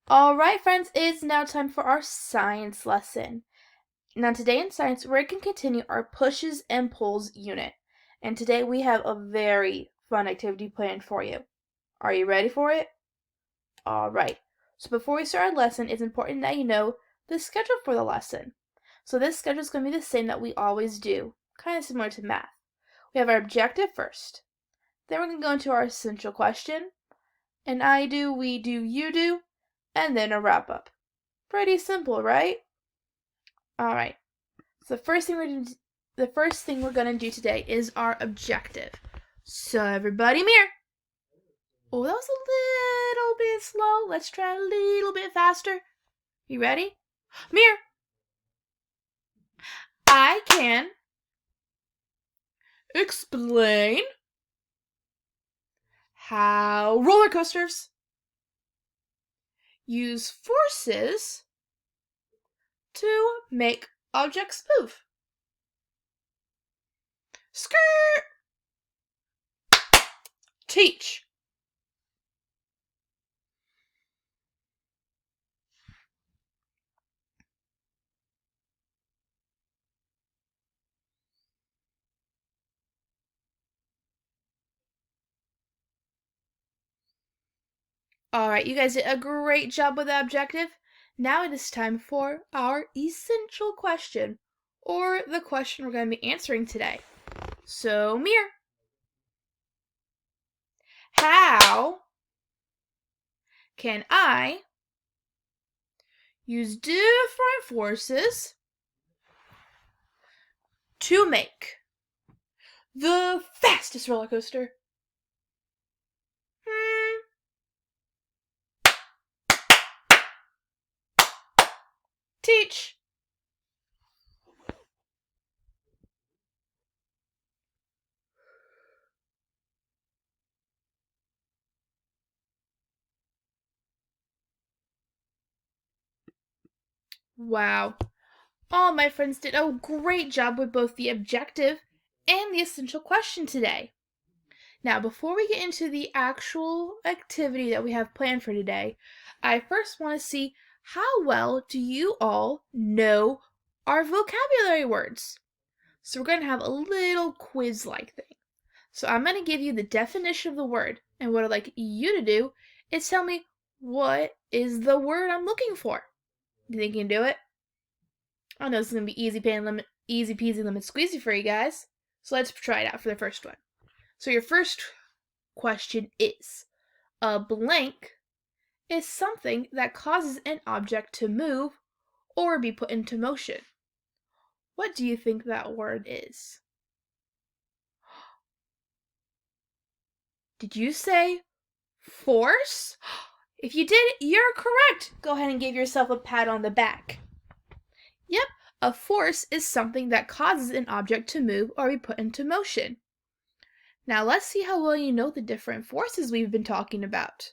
All right, friends, it's now time for our science lesson. Now, today in science, we're going to continue our pushes and pulls unit. And today we have a very fun activity planned for you. Are you ready for it? All right. So before we start our lesson, it's important that you know the schedule for the lesson. So this schedule is going to be the same that we always do, kind of similar to math. We have our objective first. Then we're going to go into our essential question. And I do, we do, you do, and then a wrap up. Pretty simple, right? All right. So the first thing we're gonna do today is our objective. So everybody, mirror. Oh, that was a little bit slow. Let's try a little bit faster. You ready? Mirror. I can explain how roller coasters use forces to make objects move. Skirt. Teach. All right, you guys did a great job with the objective. Now it is time for our essential question, or the question we're going to be answering today. So, Mir, how can I use different forces to make the fastest roller coaster? Teach. Wow. All my friends did a great job with both the objective and the essential question today. Now, before we get into the actual activity that we have planned for today, I first want to see how well do you all know our vocabulary words? So we're going to have a little quiz-like thing. So I'm going to give you the definition of the word, and what I'd like you to do is tell me what is the word I'm looking for. Do you think you can do it? I know this is going to be easy peasy lemon squeezy for you guys. So let's try it out for the first one. So your first question is, a blank is something that causes an object to move or be put into motion. What do you think that word is? Did you say force? If you did, you're correct. Go ahead and give yourself a pat on the back. Yep, a force is something that causes an object to move or be put into motion. Now let's see how well you know the different forces we've been talking about.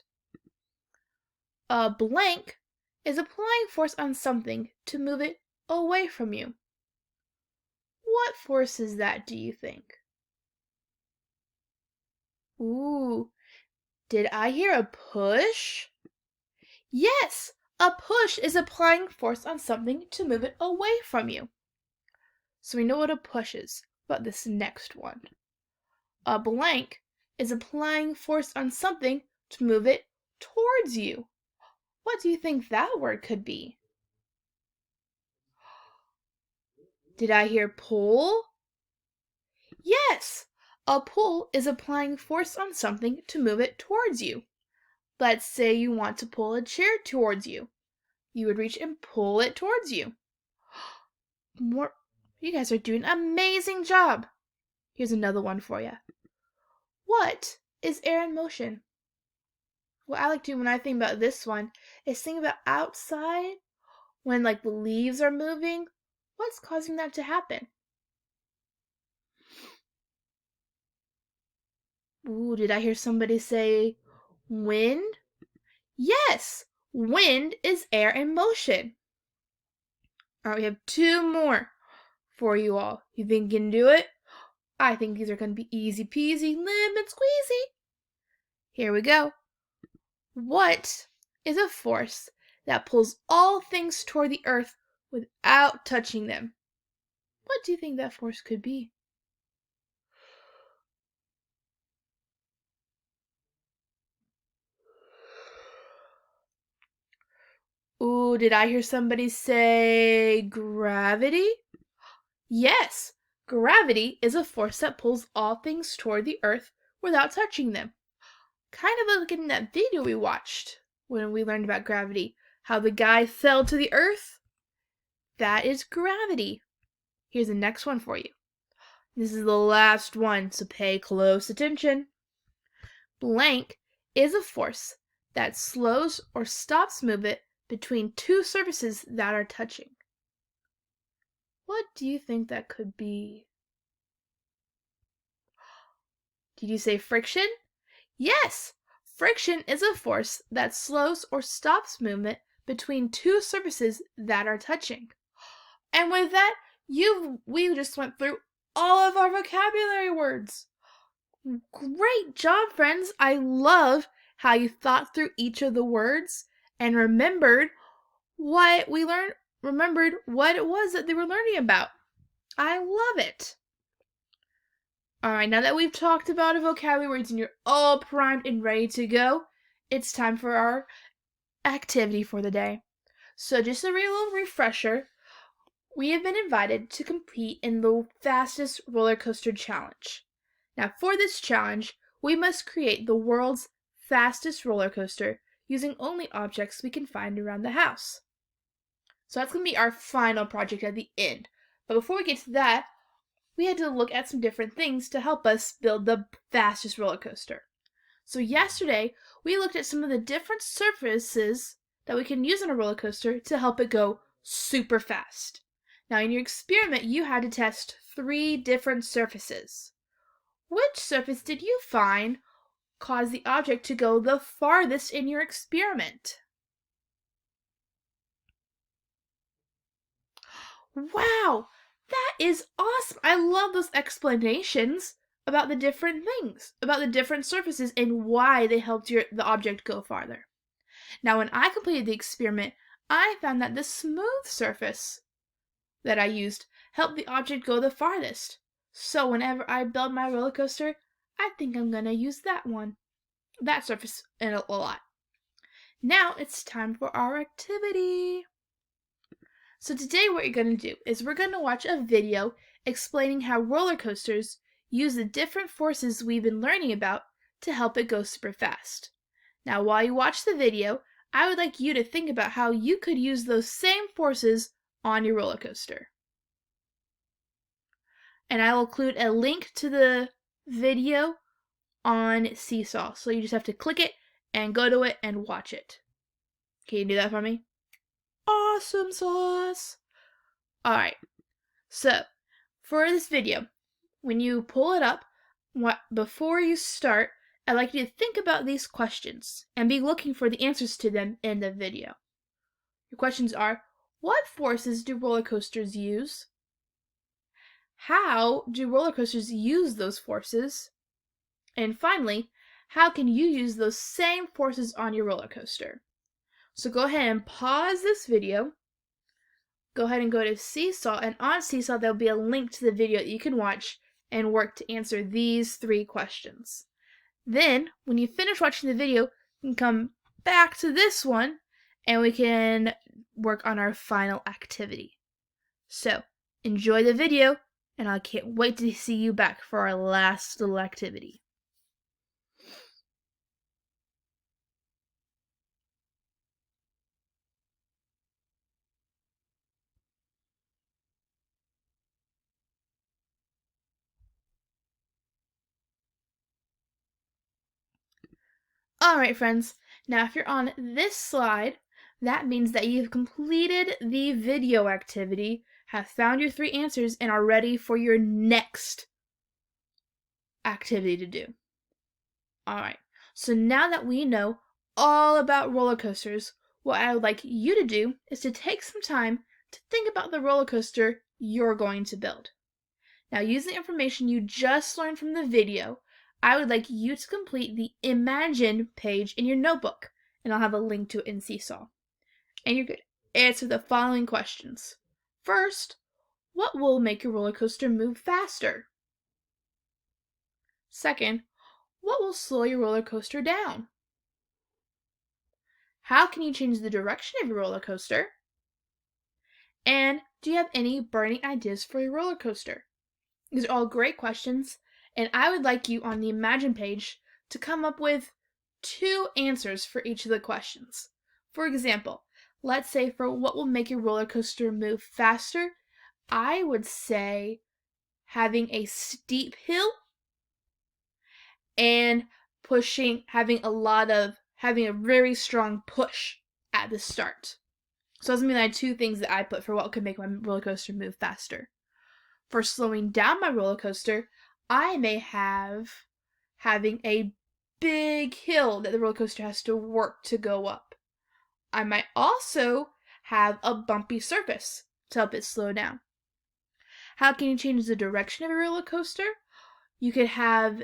A blank is applying force on something to move it away from you. What force is that, do you think? Ooh, did I hear a push? Yes, a push is applying force on something to move it away from you. So we know what a push is, but this next one. A blank is applying force on something to move it towards you. What do you think that word could be? Did I hear pull? Yes, a pull is applying force on something to move it towards you. Let's say you want to pull a chair towards you. You would reach and pull it towards you. You guys are doing an amazing job. Here's another one for you. What is air in motion? What I like to do when I think about this one is think about outside when the leaves are moving. What's causing that to happen? Ooh, did I hear somebody say wind? Yes, wind is air in motion. All right, we have two more for you all. You think you can do it? I think these are going to be easy peasy, lemon squeezy. Here we go. What is a force that pulls all things toward the earth without touching them. What do you think that force could be? Ooh, did I hear somebody say gravity? Yes, gravity is a force that pulls all things toward the earth without touching them. Kind of like in that video we watched when we learned about gravity, how the guy fell to the earth. That is gravity. Here's the next one for you. This is the last one, so pay close attention. Blank is a force that slows or stops movement between two surfaces that are touching. What do you think that could be? Did you say friction? Yes! Friction is a force that slows or stops movement between two surfaces that are touching. And with that, we just went through all of our vocabulary words. Great job, friends! I love how you thought through each of the words and remembered what we learned, remembered what it was that they were learning about. I love it. Alright, now that we've talked about our vocabulary words and you're all primed and ready to go, it's time for our activity for the day. So just a little refresher, we have been invited to compete in the fastest roller coaster challenge. Now for this challenge, we must create the world's fastest roller coaster using only objects we can find around the house. So that's going to be our final project at the end. But before we get to that, we had to look at some different things to help us build the fastest roller coaster. So yesterday, we looked at some of the different surfaces that we can use on a roller coaster to help it go super fast. Now in your experiment, you had to test 3 different surfaces. Which surface did you find caused the object to go the farthest in your experiment? Wow! That is awesome! I love those explanations about the different things, about the different surfaces and why they helped the object go farther. Now when I completed the experiment, I found that the smooth surface that I used helped the object go the farthest. So whenever I build my roller coaster, I think I'm going to use that surface a lot. Now it's time for our activity. So today what you're going to do is we're going to watch a video explaining how roller coasters use the different forces we've been learning about to help it go super fast. Now while you watch the video, I would like you to think about how you could use those same forces on your roller coaster. And I will include a link to the video on Seesaw. So you just have to click it and go to it and watch it. Can you do that for me? Awesome sauce! Alright, so for this video, when you pull it up, before you start, I'd like you to think about these questions and be looking for the answers to them in the video. Your questions are, what forces do roller coasters use? How do roller coasters use those forces? And finally, how can you use those same forces on your roller coaster? So go ahead and pause this video. Go ahead and go to Seesaw, and on Seesaw there'll be a link to the video that you can watch and work to answer these 3 questions. Then, when you finish watching the video, you can come back to this one and we can work on our final activity. So, enjoy the video, and I can't wait to see you back for our last little activity. Alright friends, now if you're on this slide, that means that you've completed the video activity, have found your 3 answers, and are ready for your next activity to do. Alright, so now that we know all about roller coasters, what I would like you to do is to take some time to think about the roller coaster you're going to build. Now using the information you just learned from the video, I would like you to complete the Imagine page in your notebook, and I'll have a link to it in Seesaw. And you could answer the following questions. First, what will make your roller coaster move faster? Second, what will slow your roller coaster down? How can you change the direction of your roller coaster? And do you have any burning ideas for your roller coaster? These are all great questions, and I would like you on the Imagine page to come up with 2 answers for each of the questions. For example, let's say for what will make your roller coaster move faster, I would say having a steep hill and having a very strong push at the start. So those are my 2 things that I put for what could make my roller coaster move faster. For slowing down my roller coaster, I may have having a big hill that the roller coaster has to work to go up. I might also have a bumpy surface to help it slow down. How can you change the direction of a roller coaster? You could have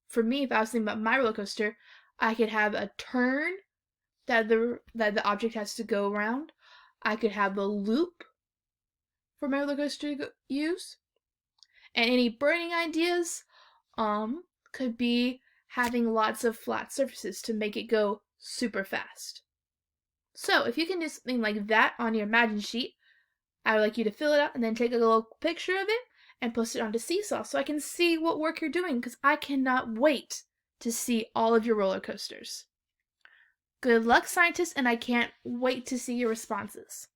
for me, if I was thinking about my roller coaster, I could have a turn that the object has to go around. I could have a loop for my roller coaster to use. And any burning ideas could be having lots of flat surfaces to make it go super fast. So if you can do something like that on your Imagine sheet, I would like you to fill it out and then take a little picture of it and post it onto Seesaw so I can see what work you're doing, because I cannot wait to see all of your roller coasters. Good luck, scientists, and I can't wait to see your responses.